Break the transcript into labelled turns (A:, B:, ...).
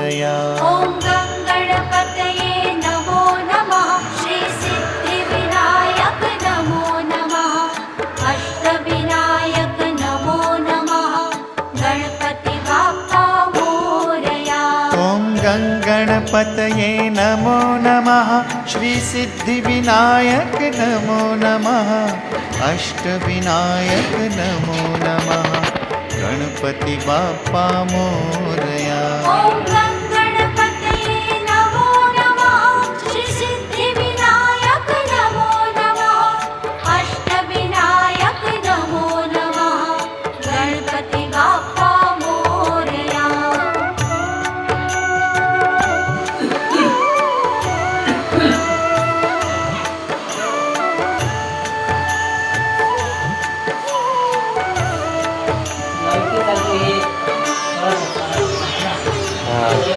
A: मोरया।
B: ॐ गणपतये नमो नमः। श्री सिद्धिविनायक नमो नमः। अष्टविनायक नमो नमः। गणपति बाप्पा मोरया।
A: ॐ गणपतये नमो नमः। श्री सिद्धिविनायक नमो नमः। अष्टविनायक नमो नमः। गणपति बाप्पा मोरया।
B: ॐ